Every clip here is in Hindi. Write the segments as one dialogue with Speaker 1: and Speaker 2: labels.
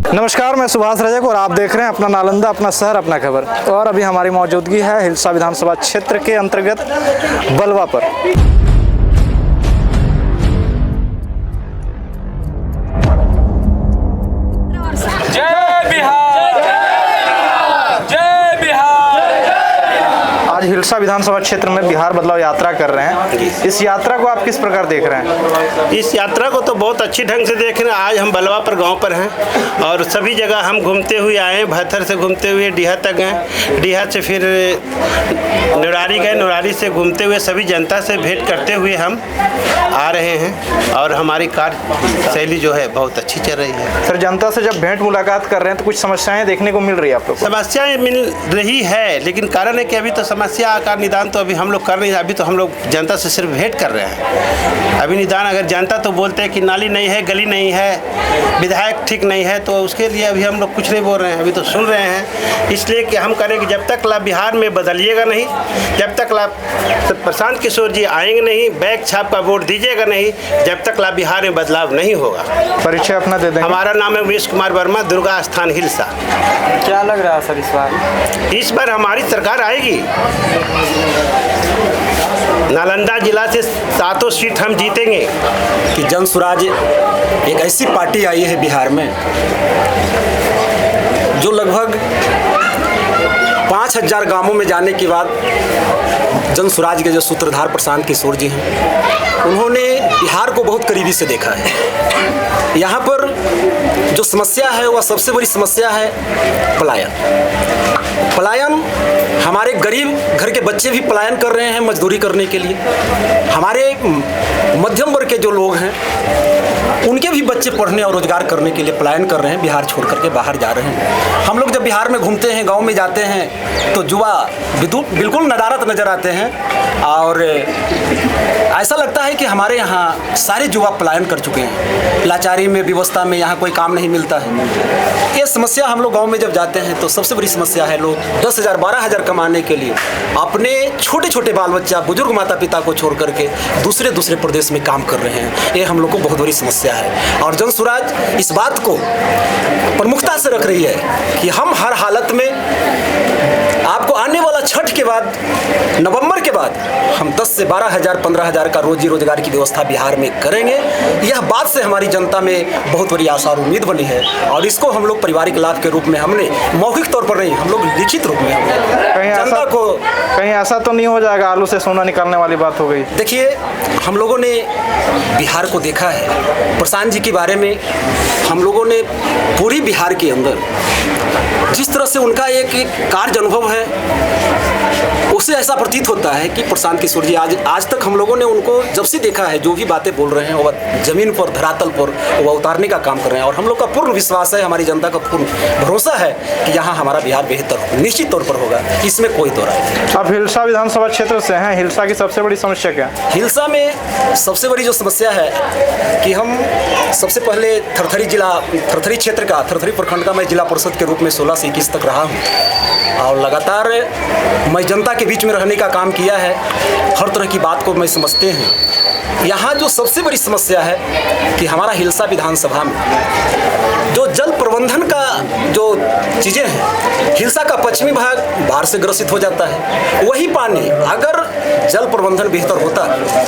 Speaker 1: नमस्कार, मैं सुभाष रजक और आप देख रहे हैं अपना नालंदा, अपना शहर, अपना खबर। और अभी हमारी मौजूदगी है हिलसा विधानसभा क्षेत्र के अंतर्गत बलवा पर। आज हिलसा विधानसभा क्षेत्र में बिहार बदलाव यात्रा कर रहे हैं। इस यात्रा को आप किस प्रकार देख रहे हैं?
Speaker 2: इस यात्रा को तो बहुत अच्छी ढंग से देख रहे हैं। आज हम बलवा पर गांव पर हैं और सभी जगह हम घूमते हुए आए हैं। भथर से घूमते हुए डीहा तक गए, डीहा से फिर नुरारी गए, नुरारी से घूमते हुए सभी जनता से भेंट करते हुए हम आ रहे हैं और हमारी कार्य शैली जो है बहुत अच्छी चल रही है।
Speaker 1: सर, जनता से जब भेंट मुलाकात कर रहे हैं तो कुछ समस्याएं देखने को मिल रही है आप लोग?
Speaker 2: समस्याएं मिल रही है, लेकिन कारण है कि अभी तो समस्या का निदान तो अभी हम लोग कर नहीं है। अभी तो हम लोग जनता से सिर्फ भेंट कर रहे हैं। अभी निदान अगर जनता तो बोलते हैं कि नाली नहीं है, गली नहीं है, विधायक ठीक नहीं है, तो उसके लिए अभी हम लोग कुछ नहीं बोल रहे हैं। अभी तो सुन रहे हैं, इसलिए कि हम करें कि जब तक ला बिहार में बदलिएगा नहीं, जब तक ला प्रशांत किशोर जी आएंगे नहीं, बैग छाप का वोट दीजिएगा नहीं, जब तक ला बिहार में बदलाव नहीं होगा।
Speaker 1: परिचय अपना दे दें।
Speaker 2: हमारा नाम है उमेश कुमार वर्मा, दुर्गा स्थान हिलसा।
Speaker 1: क्या लग रहा है सर
Speaker 2: इस बार हमारी सरकार आएगी। नालंदा जिला से 7 सीट हम जीतेंगे।
Speaker 3: कि जन स्वराज एक ऐसी पार्टी आई है बिहार में जो लगभग 5000 गांवों में जाने के बाद जन स्वराज के जो सूत्रधार प्रशांत किशोर जी हैं, उन्होंने बिहार को बहुत करीबी से देखा है। यहाँ पर जो समस्या है वह सबसे बड़ी समस्या है पलायन। हमारे गरीब घर के बच्चे भी पलायन कर रहे हैं मजदूरी करने के लिए। हमारे मध्यम वर्ग के जो लोग हैं उनके भी बच्चे पढ़ने और रोजगार करने के लिए पलायन कर रहे हैं, बिहार छोड़ करके बाहर जा रहे हैं। हम लोग जब बिहार में घूमते हैं, गांव में जाते हैं, तो युवा बिल्कुल नदारत नजर आते हैं और ऐसा लगता है कि हमारे यहाँ सारे युवा पलायन कर चुके हैं। लाचारी में, व्यवस्था में, यहाँ कोई काम नहीं मिलता है। ये समस्या हम लोग गाँव में जब जाते हैं तो सबसे बड़ी समस्या है, लोग 10,000 12,000 कमाने के लिए अपने छोटे छोटे बाल बच्चा, बुजुर्ग माता पिता को छोड़ करके दूसरे प्रदेश में काम कर रहे हैं। ये हम लोग को बहुत बड़ी समस्या है और जन स्वराज इस बात को प्रमुखता से रख रही है कि हम हर हालत में आपको आने वाला छठ के बाद, नवंबर के बाद हम 10 से 12,000 15,000 का रोजी रोजगार की व्यवस्था बिहार में करेंगे। यह बात से हमारी जनता में बहुत बड़ी आशा और उम्मीद बनी है और इसको हम लोग पारिवारिक लाभ के रूप में हमने मौखिक तौर पर नहीं, हम लोग लिखित रूप में हमने जनता को।
Speaker 1: कहीं ऐसा तो नहीं हो जाएगा आलू से सोना निकालने वाली बात हो गई?
Speaker 3: देखिए, हम लोगों ने बिहार को देखा है। प्रशांत जी के बारे में हम लोगों ने पूरी बिहार के अंदर जिस तरह से उनका एक कार्य अनुभव है, उससे ऐसा प्रतीत होता है कि प्रशांत किशोर जी आज तक हम लोगों ने उनको जब से देखा है, जो भी बातें बोल रहे हैं वह जमीन पर, धरातल पर वह उतारने का काम कर रहे हैं और हम लोग का पूर्ण विश्वास है, हमारी जनता का पूर्ण भरोसा है कि यहाँ हमारा बिहार बेहतर निश्चित तौर पर होगा, इसमें कोई दो राय नहीं।
Speaker 1: आप हिलसा विधानसभा क्षेत्र से हैं, हिलसा की सबसे बड़ी समस्या क्या है?
Speaker 3: हिलसा में सबसे बड़ी जो समस्या है कि हम सबसे पहले थरथरी क्षेत्र का, थरथरी प्रखंड का मैं जिला परिषद के रूप में 16 से 21 तक रहा हूँ और लगातार मैं जनता के बीच में रहने का काम किया है। हर तरह की बात को मैं समझते हैं। यहाँ जो सबसे बड़ी समस्या है कि हमारा हिलसा विधानसभा में जो जल प्रबंधन का जो चीज़ें हैं, हिलसा का पश्चिमी भाग बाढ़ से ग्रसित हो जाता है। वही पानी अगर जल प्रबंधन बेहतर होता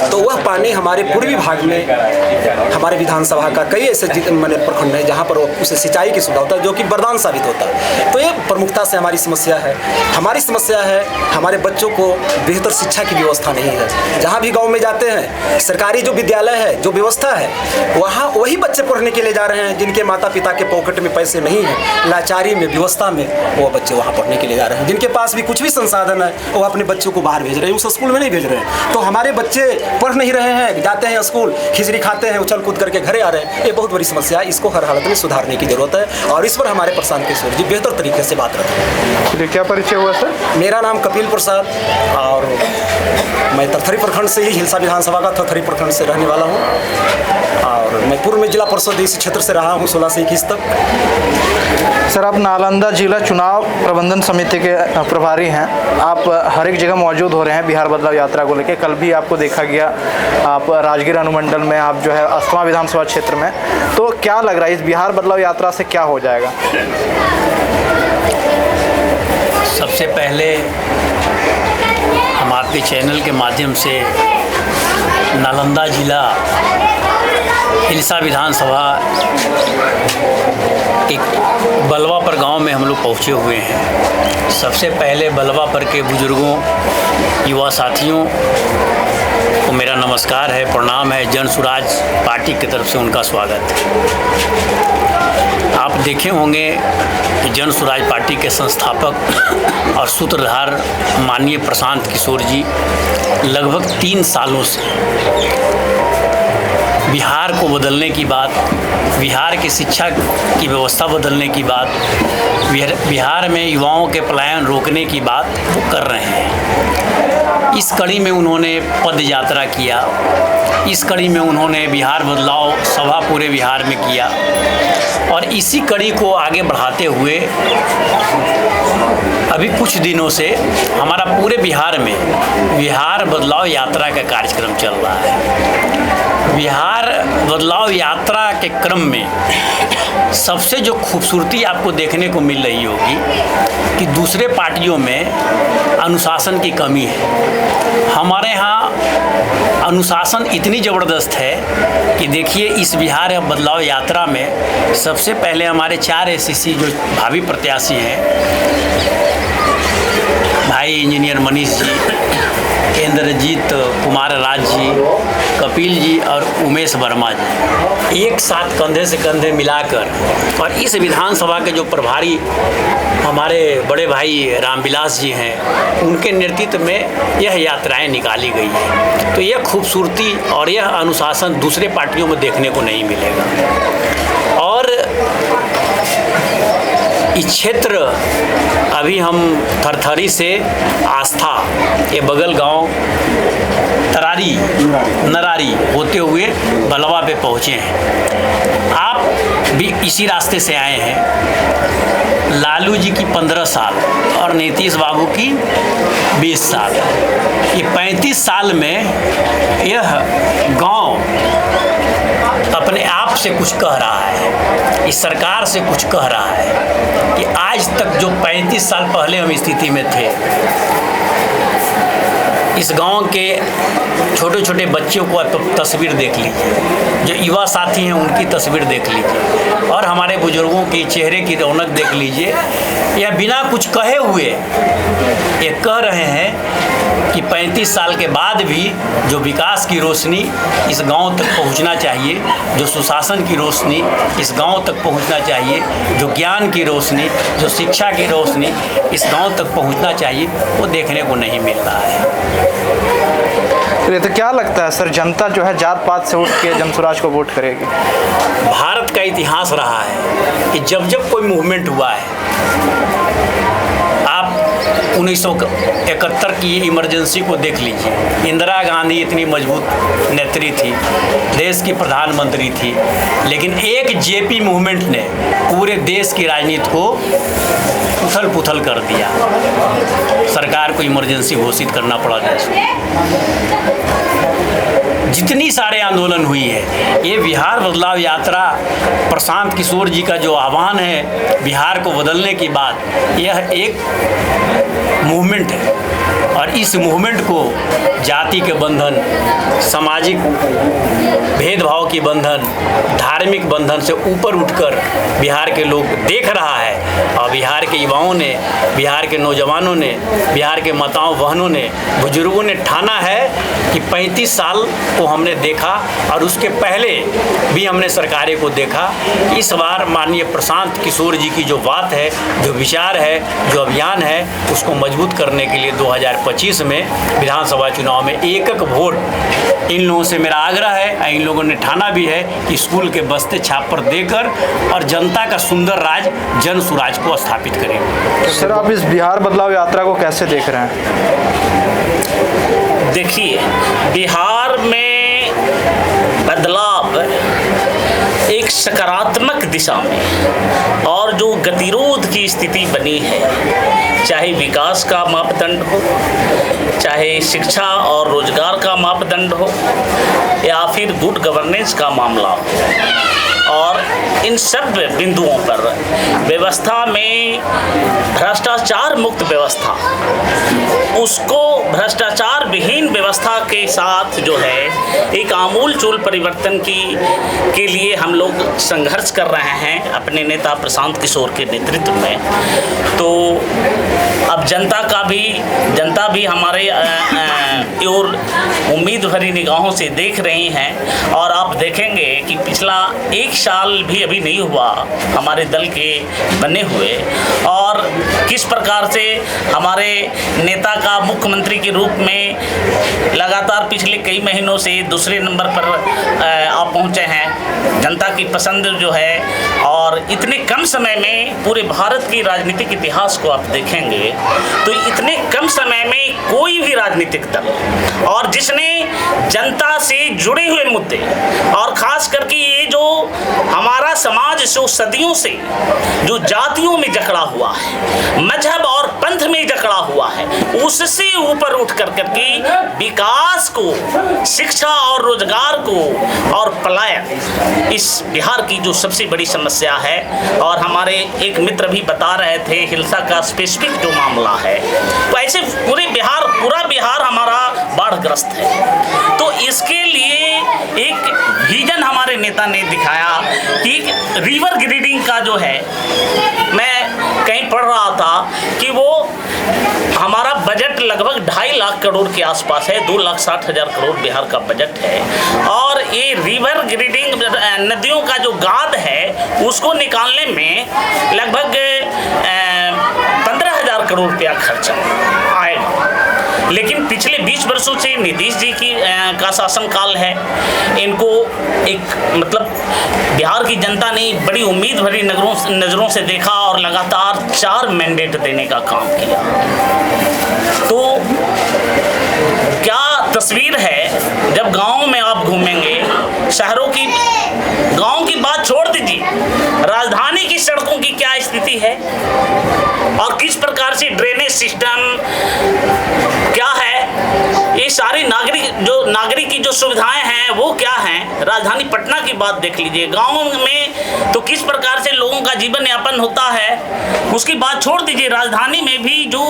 Speaker 3: तो वह पानी हमारे पूर्वी भाग में, हमारे विधानसभा का कई ऐसे प्रखंड है जहाँ पर उसे सिंचाई की सुविधा होता है, जो कि वरदान साबित होता है। तो ये प्रमुखता से हमारी समस्या है। हमारी समस्या है हमारे बच्चों को बेहतर शिक्षा की व्यवस्था नहीं है। जहाँ भी गाँव में जाते हैं, सरकारी जो विद्यालय है, जो व्यवस्था है, वहाँ वही बच्चे पढ़ने के लिए जा रहे हैं जिनके माता पिता के पॉकेट में पैसे नहीं है। लाचारी में, व्यवस्था में वो बच्चे वहाँ पढ़ने के लिए जा रहे हैं। जिनके पास भी कुछ भी संसाधन है वो अपने बच्चों को बाहर भेज रहे हैं, उस स्कूल में नहीं भेज रहे हैं। तो हमारे बच्चे पढ़ नहीं रहे हैं, जाते हैं स्कूल, खिचड़ी खाते हैं, उछल कूद करके घरे आ रहे हैं। ये बहुत बड़ी समस्या है, इसको हर हालत में सुधारने की जरूरत है और इस पर हमारे प्रशांत किशोर जी बेहतर तरीके से बात रखते हैं।
Speaker 1: क्या परिचय हुआ सर?
Speaker 3: मेरा नाम कपिल प्रसाद और मैं थरथरी प्रखंड से ही, हिलसा विधानसभा का थरथरी प्रखंड से रहने वाला हूँ और मैं पूर्व में जिला परिषद इस क्षेत्र से रहा हूँ 16 से 21 तक।
Speaker 1: सर, आप नालंदा जिला चुनाव प्रबंधन समिति के प्रभारी हैं। आप हर एक जगह मौजूद हो रहे हैं बिहार बदलाव यात्रा को लेकर। कल भी आपको देखा गया, आप राजगीर अनुमंडल में, आप जो है अस्थमा विधानसभा क्षेत्र में। तो क्या लग रहा है इस बिहार बदलाव यात्रा से क्या हो जाएगा?
Speaker 4: सबसे पहले हम आपके चैनल के माध्यम से नालंदा जिला हिलसा विधानसभा एक बलवापर गांव में हम लोग पहुँचे हुए हैं। सबसे पहले बलवापर के बुजुर्गों, युवा साथियों को मेरा नमस्कार है, प्रणाम है। जन स्वराज पार्टी की तरफ से उनका स्वागत है। आप देखे होंगे कि जन स्वराज पार्टी के संस्थापक और सूत्रधार माननीय प्रशांत किशोर जी लगभग 3 सालों से बिहार को बदलने की बात, बिहार की शिक्षा की व्यवस्था बदलने की बात, बिहार में युवाओं के पलायन रोकने की बात वो कर रहे हैं। इस कड़ी में उन्होंने पद यात्रा किया, इस कड़ी में उन्होंने बिहार बदलाव सभा पूरे बिहार में किया और इसी कड़ी को आगे बढ़ाते हुए अभी कुछ दिनों से हमारा पूरे बिहार में बिहार बदलाव यात्रा का कार्यक्रम चल रहा है। बिहार बदलाव यात्रा के क्रम में सबसे जो खूबसूरती आपको देखने को मिल रही होगी कि दूसरे पार्टियों में अनुशासन की कमी है। हमारे यहाँ अनुशासन इतनी ज़बरदस्त है कि देखिए इस बिहार बदलाव यात्रा में सबसे पहले हमारे 4 एसएससी जो भावी प्रत्याशी हैं, भाई इंजीनियर मनीष जी, इंद्रजीत कुमार राज जी, कपिल जी और उमेश वर्मा जी एक साथ कंधे से कंधे मिलाकर, और इस विधानसभा के जो प्रभारी हमारे बड़े भाई रामविलास जी हैं, उनके नेतृत्व में यह यात्राएं निकाली गई है। तो यह खूबसूरती और यह अनुशासन दूसरे पार्टियों में देखने को नहीं मिलेगा। और इस क्षेत्र अभी हम थरथरी से आस्था ये बगल गांव तरारी नरारी होते हुए बलवा पे पहुँचे हैं। आप भी इसी रास्ते से आए हैं। लालू जी की 15 साल और नीतीश बाबू की 20 साल, ये 35 साल में यह गांव अपने आप से कुछ कह रहा है, इस सरकार से कुछ कह रहा है कि आज तक जो 35 साल पहले हम स्थिति में थे, इस गांव के छोटे छोटे बच्चों को तस्वीर देख लीजिए, जो युवा साथी हैं उनकी तस्वीर देख लीजिए और हमारे बुजुर्गों की चेहरे की रौनक देख लीजिए। यह बिना कुछ कहे हुए ये कह रहे हैं कि 35 साल के बाद भी जो विकास की रोशनी इस गांव तक पहुंचना चाहिए, जो सुशासन की रोशनी इस गांव तक पहुंचना चाहिए, जो ज्ञान की रोशनी, जो शिक्षा की रोशनी इस गांव तक पहुंचना चाहिए, वो देखने को नहीं मिल रहा है।
Speaker 1: तो क्या लगता है सर, जनता जो है जात पात से उठ के जन स्वराज को वोट करेगी?
Speaker 4: भारत का इतिहास रहा है कि जब जब कोई मूवमेंट हुआ है, आप 1971 की इमरजेंसी को देख लीजिए। इंदिरा गांधी इतनी मजबूत नेत्री थी, देश की प्रधानमंत्री थी, लेकिन एक जेपी मूवमेंट ने पूरे देश की राजनीति को उथल पुथल कर दिया। सरकार को इमरजेंसी घोषित करना पड़ा देश को। जितनी सारे आंदोलन हुई है, ये बिहार बदलाव यात्रा प्रशांत किशोर जी का जो आह्वान है बिहार को बदलने की बात, यह एक मूवमेंट है और इस मूवमेंट को जाति के बंधन, सामाजिक भेदभाव की बंधन, धार्मिक बंधन से ऊपर उठकर बिहार के लोग देख रहा है और बिहार के युवाओं ने, बिहार के नौजवानों ने, बिहार के माताओं बहनों ने, बुजुर्गों ने ठाना है कि 35 साल को हमने देखा और उसके पहले भी हमने सरकारें को देखा। इस बार माननीय प्रशांत किशोर जी की जो बात है, जो विचार है, जो अभियान है, उसको मजबूत करने के लिए 2025 में विधानसभा चुनाव में एक वोट इन लोगों से मेरा आग्रह है। इन लोगों ने ठाना भी है कि स्कूल के बस्ते छापर देकर और जनता का सुंदर राज, जन स्वराज को स्थापित करेंगे।
Speaker 1: तो सर, आप इस बिहार बदलाव यात्रा को कैसे देख रहे हैं?
Speaker 5: देखिए, बिहार में बदलाव एक सकारात्मक दिशा में और जो गतिरोध की स्थिति बनी है, चाहे विकास का मापदंड हो, चाहे शिक्षा और रोजगार का मापदंड हो, या फिर गुड गवर्नेंस का मामला हो, और इन सब बिंदुओं पर व्यवस्था में भ्रष्टाचार मुक्त व्यवस्था, उसको भ्रष्टाचार विहीन व्यवस्था के साथ जो है एक आमूल चूल परिवर्तन के लिए हम लोग संघर्ष कर रहे हैं अपने नेता प्रशांत किशोर के नेतृत्व में। तो अब जनता भी हमारे और उम्मीद भरी निगाहों से देख रही हैं, और आप देखेंगे कि पिछला एक साल भी अभी नहीं हुआ हमारे दल के बने हुए, और किस प्रकार से हमारे नेता का मुख्यमंत्री के रूप में लगातार पिछले कई महीनों से दूसरे नंबर पर आप पहुंचे हैं। जनता की पसंद जो है, और इतने कम समय में पूरे भारत की राजनीतिक इतिहास को आप देखेंगे तो इतने कम समय में कोई भी राजनीतिक दल और जिसने जनता से जुड़े हुए मुद्दे, और खास करके ये जो हमारा समाज जो सदियों से जो जातियों में जकड़ा हुआ है, मजहब और पंथ में जकड़ा हुआ है, उससे ऊपर उठ करके विकास को, शिक्षा और रोजगार को और पलायन, इस बिहार की जो सबसे बड़ी समस्या है। और हमारे एक मित्र भी बता रहे थे हिंसा का स्पेसिफिक जो मामला है, वैसे पूरा बिहार हमारा बाढ़ग्रस्त है। तो इसके लिए एक विजन हमारे नेता ने दिखाया कि रिवर ग्रेडिंग का जो है, मैं कहीं पढ़ रहा था कि वो हमारा बजट लगभग 2.5 लाख करोड़ के आसपास है, 2,60,000 करोड़ बिहार का बजट है, और ये रिवर ग्रेडिंग नदियों का जो गाद है उसको निकालने में लगभग 15,000 करोड़ रुपया खर्च आएगा। लेकिन पिछले 20 वर्षों से नीतीश जी का शासनकाल है, इनको एक बिहार की जनता ने बड़ी उम्मीद भरी नज़रों से देखा और लगातार 4 मैंडेट देने का काम किया। तो क्या तस्वीर है जब गाँव में आप घूमेंगे, गाँव की बात छोड़ दीजिए, राजधानी की सड़कों की क्या स्थिति है और किस प्रकार से ड्रेनेज सिस्टम क्या है, ये सारी नागरिक की जो सुविधाएं हैं वो क्या हैं। राजधानी पटना की बात देख लीजिए, गाँव में तो किस प्रकार से लोगों का जीवन यापन होता है, उसकी बात छोड़ दीजिए। राजधानी में भी जो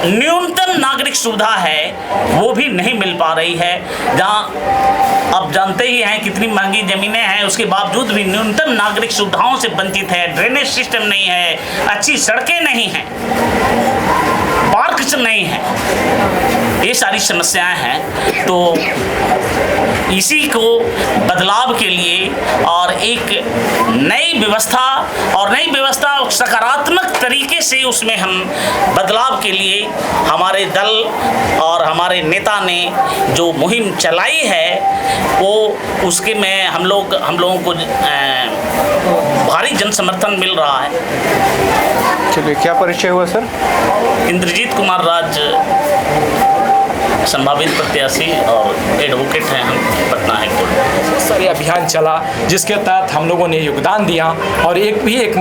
Speaker 5: न्यूनतम नागरिक सुविधा है वो भी नहीं मिल पा रही है, जहाँ आप जानते ही हैं कितनी महंगी ज़मीनें हैं, उसके बावजूद भी न्यूनतम नागरिक सुविधाओं से वंचित है। ड्रेनेज सिस्टम नहीं है, अच्छी सड़कें नहीं हैं, पार्क नहीं है, ये सारी समस्याएं हैं। तो इसी को बदलाव के लिए और एक नई व्यवस्था सकारात्मक तरीके से उसमें हम बदलाव के लिए हमारे दल और हमारे नेता ने जो मुहिम चलाई है वो उसके में हम लोगों को भारी जन समर्थन मिल रहा है।
Speaker 1: चलिए, क्या परिचय हुआ सर?
Speaker 5: इंद्रजीत कुमार राज संभावित प्रत्याशी और एडवोकेट हैं हम पटना हाईकोर्ट।
Speaker 6: सर ये अभियान चला जिसके तहत हम लोगों ने योगदान दिया, और एक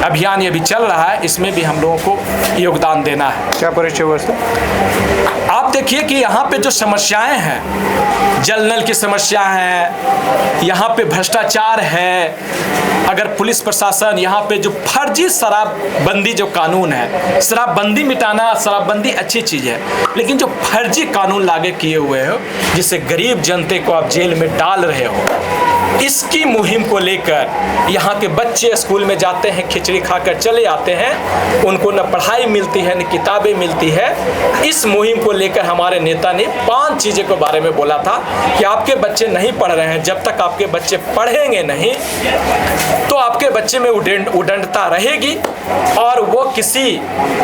Speaker 6: अभियान ये भी चल रहा है, इसमें भी हम लोगों को योगदान देना है।
Speaker 1: क्या परिचय हुआ सर?
Speaker 6: आप देखिए कि यहाँ पे जो समस्याएं हैं, जल नल की समस्या है, यहाँ पे भ्रष्टाचार है, अगर पुलिस प्रशासन यहाँ पे जो फर्जी शराबबंदी जो कानून है, शराबबंदी मिटाना, शराबबंदी अच्छी चीज़ है, लेकिन जो फर्जी कानून लागू किए हुए हो जिससे गरीब जनते को आप जेल में डाल रहे हो, इसकी मुहिम को लेकर यहाँ के बच्चे स्कूल में जाते हैं, खिचड़ी खाकर चले आते हैं, उनको न पढ़ाई मिलती है न किताबें मिलती है। इस मुहिम को लेकर हमारे नेता ने 5 चीज़ों के बारे में बोला था कि आपके बच्चे नहीं पढ़ रहे हैं, जब तक आपके बच्चे पढ़ेंगे नहीं तो आपके बच्चे में उदंडता रहेगी और वो किसी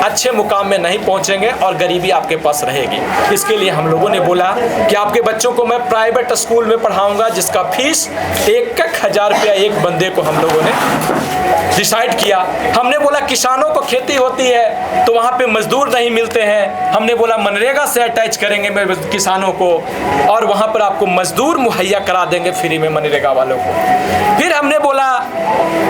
Speaker 6: अच्छे मुकाम में नहीं पहुँचेंगे और गरीबी आपके पास रहेगी। इसके लिए हम लोगों ने बोला कि आपके बच्चों को मैं प्राइवेट स्कूल में पढ़ाऊँगा जिसका फीस 1,000 रुपया एक बंदे को हम लोगों ने डिसाइड किया। हमने बोला किसानों को खेती होती है तो वहाँ पे मजदूर नहीं मिलते हैं, हमने बोला मनरेगा से अटैच करेंगे किसानों को और वहाँ पर आपको मजदूर मुहैया करा देंगे फ्री में मनरेगा वालों को। फिर हमने बोला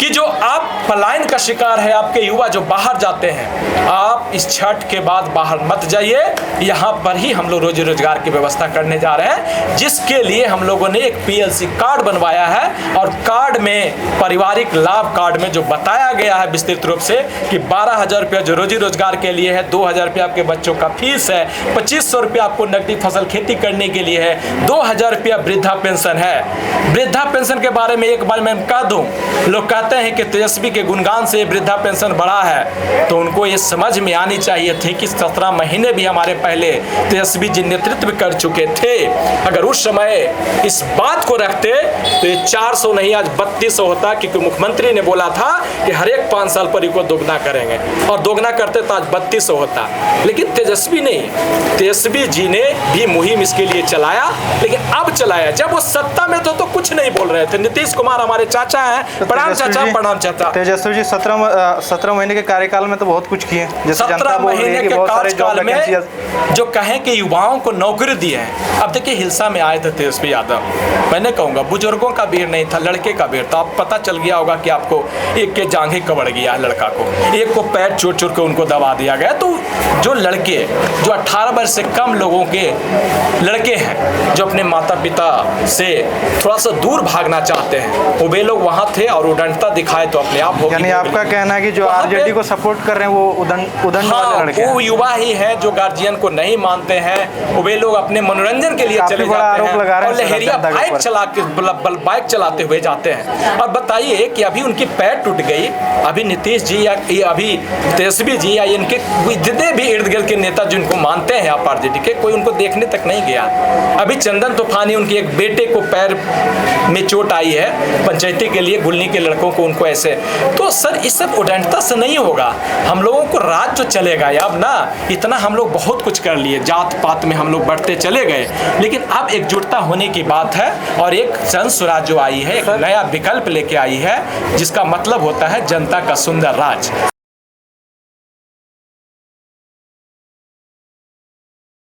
Speaker 6: कि जो आप पलायन का शिकार है, आपके युवा जो बाहर जाते हैं, आप इस छठ के बाद बाहर मत जाइए, यहाँ पर ही हम लोग रोजी रोजगार की व्यवस्था करने जा रहे हैं, जिसके लिए हम लोगों ने एक PLC कार्ड बनवाया है। और कार्ड में पारिवारिक लाभ कार्ड में जो बताया गया है विस्तृत रूप से कि 12,000 रुपया जो रोजी रोजगार के लिए है, 2,000 रुपया आपके बच्चों का फीस है, 2,500 रुपया आपको नकदी फसल खेती करने के लिए है, 2,000 रुपया वृद्धा पेंशन है। वृद्धा पेंशन के बारे में एक बार मैं कह दूं, लोग कहते हैं कि तेजस्वी के गुणगान से वृद्धा पेंशन बढ़ा है, तो उनको ये समझ में आनी चाहिए थी कि 17 महीने भी हमारे पहले तेजस्वी जी नेतृत्व कर चुके थे। अगर उस समय इस बात को रखते तो ये 400 नहीं आज 3200 होता, क्योंकि मुख्यमंत्री ने बोला था कि हर एक 5 साल पर इनको दोगुना करेंगे, और दोगुना करते तो आज 3200 होता। लेकिन तेजस्वी नहीं, तेजस्वी जी ने भी मुहिम इसके लिए चलाया, लेकिन अब चलाया। जब वो सत्ता में तो कुछ नहीं बोल रहे थे। नीतीश कुमार हमारे चाचा हैं, प्रणाम चाचा, प्रणाम चाचा।
Speaker 1: तेजस्वी जी 17 महीने के कार्यकाल में तो बहुत कुछ किए, जैसे
Speaker 6: 17 महीने के कार्यकाल में जो कहें कि युवाओं को नौकरी दी है। अब देखिए हिलसा में आए थे तेजस्वी यादव, मैंने कहूँगा बुजुर्गों का भीड़ नहीं था, लड़के का भीड़ था। अब पता चल गया होगा कि आपको एक के जांघें कबड़ गया लड़का को, एक को पैर चोट चोट के उनको दबा दिया गया। तो जो लड़के जो 18 वर्ष से कम लोगों के लड़के हैं, जो अपने माता पिता से थोड़ा सा दूर भागना चाहते हैं, वो वे लोग वहाँ थे और उदंडता दिखाए तो अपने आप हो।
Speaker 1: यानी आपका कहना है कि जो RJD को सपोर्ट कर रहे हैं वो उदंड वाले लड़के हैं।
Speaker 6: वो युवा ही है जो गार्जियन को नहीं मानते हैं, वे लोग अपने मनोरंजन के लिए चले जाते हैं और लहरिया बाइक चला के बाइक चलाते हुए जाते हैं। और बताइए कि अभी उनकी पैर टूट गई, अभी नीतीश जी या अभी तेजस्वी जी या इनके जितने भी इर्द गिर्द के नेता जिनको मानते हैं आप RJD के, कोई उनको देखने तक नहीं गया। अभी चंदन तूफानी उनके एक बेटे को पैर में चोट आई है, पंचायती के लिए गुलनी के लड़कों को उनको ऐसे। तो सर इस सब उदंडता से नहीं होगा, हम लोगों को राज जो चलेगा। अब ना इतना हम लोग बहुत कुछ कर लिए, जात पात में हम लोग बढ़ते चले गए, लेकिन अब एकजुटता होने की बात है और एक जन स्वराज जो आई है, एक नया विकल्प लेके आई है, जिसका मतलब होता है जनता का सुंदर राज।